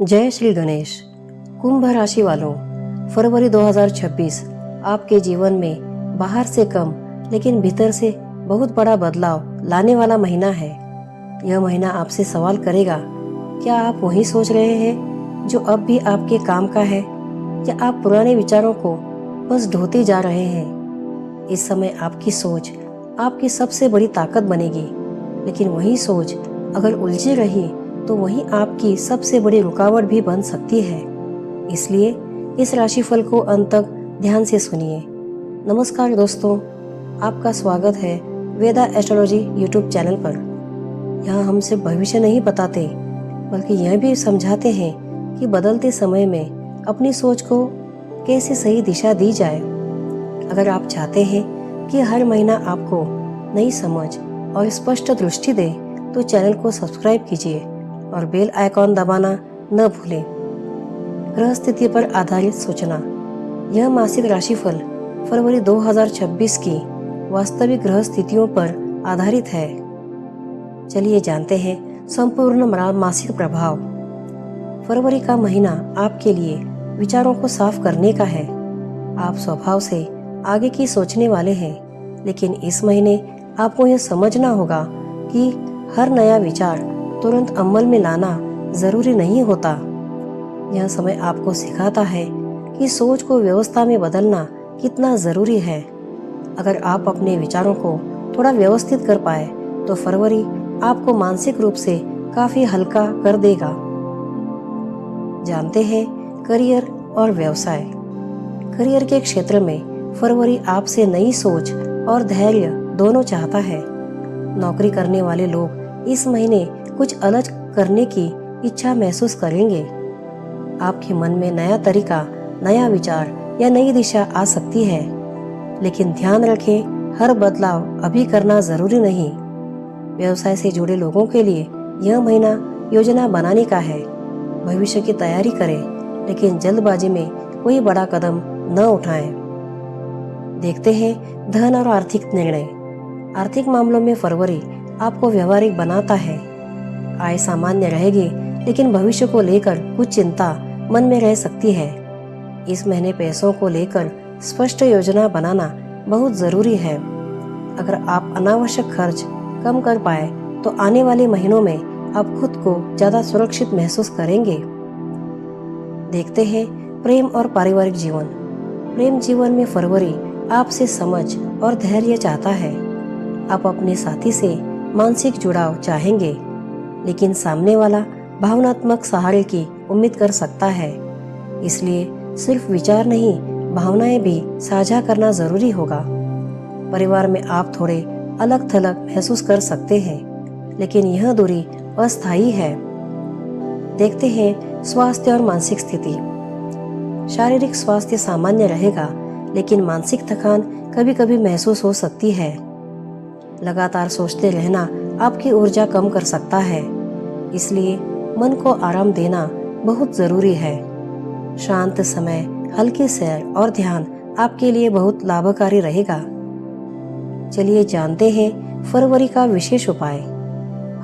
जय श्री गणेश। कुंभ राशि वालों, फरवरी 2026 आपके जीवन में बाहर से कम लेकिन भीतर से बहुत बड़ा बदलाव लाने वाला महीना है। यह महीना आपसे सवाल करेगा, क्या आप वही सोच रहे हैं जो अब भी आपके काम का है, या आप पुराने विचारों को बस ढोते जा रहे हैं। इस समय आपकी सोच आपकी सबसे बड़ी ताकत बनेगी, लेकिन वही सोच अगर उलझी रही तो वही आपकी सबसे बड़ी रुकावट भी बन सकती है। इसलिए इस राशिफल को अंत तक ध्यान से सुनिए। नमस्कार दोस्तों, आपका स्वागत है वेदा एस्ट्रोलॉजी यूट्यूब चैनल पर। यहाँ हम सिर्फ भविष्य नहीं बताते, बल्कि यह भी समझाते हैं कि बदलते समय में अपनी सोच को कैसे सही दिशा दी जाए। अगर आप चाहते हैं कि हर महीना आपको नई समझ और स्पष्ट दृष्टि दे, तो चैनल को सब्सक्राइब कीजिए और बेल आइकॉन दबाना न भूलें। ग्रह स्थिति पर आधारित सूचना। यह मासिक राशिफल फरवरी 2026 की वास्तविक ग्रह स्थितियों पर आधारित है। चलिए जानते हैं संपूर्ण मासिक प्रभाव। फरवरी का महीना आपके लिए विचारों को साफ करने का है। आप स्वभाव से आगे की सोचने वाले हैं, लेकिन इस महीने आपको यह समझना होगा कि हर नया विचार तुरंत अमल में लाना जरूरी नहीं होता। यह समय आपको सिखाता है कि सोच को व्यवस्था में बदलना कितना जरूरी है। अगर आप अपने विचारों को थोड़ा व्यवस्थित कर पाए तो फरवरी आपको मानसिक रूप से काफी हल्का कर देगा। जानते हैं करियर और व्यवसाय। करियर के क्षेत्र में फरवरी आपसे नई सोच और धैर्य दोनों चाहता है। नौकरी करने वाले लोग इस महीने कुछ अलग करने की इच्छा महसूस करेंगे। आपके मन में नया तरीका, नया विचार या नई दिशा आ सकती है, लेकिन ध्यान रखें हर बदलाव अभी करना जरूरी नहीं। व्यवसाय से जुड़े लोगों के लिए यह महीना योजना बनाने का है। भविष्य की तैयारी करें, लेकिन जल्दबाजी में कोई बड़ा कदम न उठाएं। देखते हैं धन और आर्थिक निर्णय। आर्थिक मामलों में फरवरी आपको व्यवहारिक बनाता है। आय सामान्य रहेगी, लेकिन भविष्य को लेकर कुछ चिंता मन में रह सकती है। इस महीने पैसों को लेकर स्पष्ट योजना बनाना बहुत जरूरी है। अगर आप अनावश्यक खर्च कम कर पाए तो आने वाले महीनों में आप खुद को ज्यादा सुरक्षित महसूस करेंगे। देखते हैं प्रेम और पारिवारिक जीवन। प्रेम जीवन में फरवरी आपसे समझ और धैर्य चाहता है। आप अपने साथी से मानसिक जुड़ाव चाहेंगे, लेकिन सामने वाला भावनात्मक सहारे की उम्मीद कर सकता है। इसलिए सिर्फ विचार नहीं, भावनाएं भी साझा करना जरूरी होगा। परिवार में आप थोड़े अलग थलग महसूस कर सकते हैं, लेकिन यह दूरी अस्थायी है। देखते हैं स्वास्थ्य और मानसिक स्थिति। शारीरिक स्वास्थ्य सामान्य रहेगा, लेकिन मानसिक थकान कभी कभी महसूस हो सकती है। लगातार सोचते रहना आपकी ऊर्जा कम कर सकता है, इसलिए मन को आराम देना बहुत जरूरी है। शांत समय, हल्की सैर और ध्यान आपके लिए बहुत लाभकारी रहेगा। चलिए जानते हैं फरवरी का विशेष उपाय।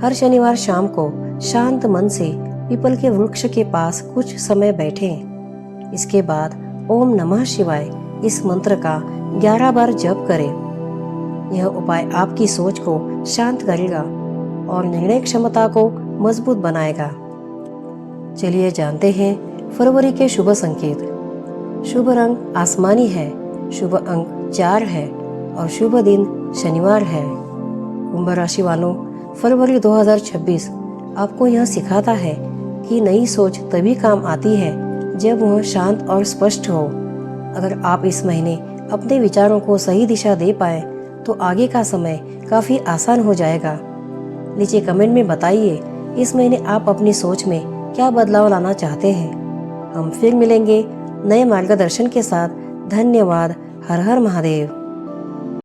हर शनिवार शाम को शांत मन से पीपल के वृक्ष के पास कुछ समय बैठें। इसके बाद ओम नमः शिवाय इस मंत्र का 11 बार जप करें। यह उपाय आपकी सोच को शांत करेगा और निर्णय क्षमता को मजबूत बनाएगा। चलिए जानते हैं फरवरी के शुभ संकेत। शुभ रंग आसमानी है, शुभ अंक 4 है और शुभ दिन शनिवार है। कुंभ राशि वालों, फरवरी 2026 आपको यह सिखाता है कि नई सोच तभी काम आती है जब वह शांत और स्पष्ट हो। अगर आप इस महीने अपने विचारों को सही दिशा दे पाए तो आगे का समय काफी आसान हो जाएगा। नीचे कमेंट में बताइए इस महीने आप अपनी सोच में क्या बदलाव लाना चाहते हैं। हम फिर मिलेंगे नए मार्गदर्शन के साथ। धन्यवाद। हर हर महादेव।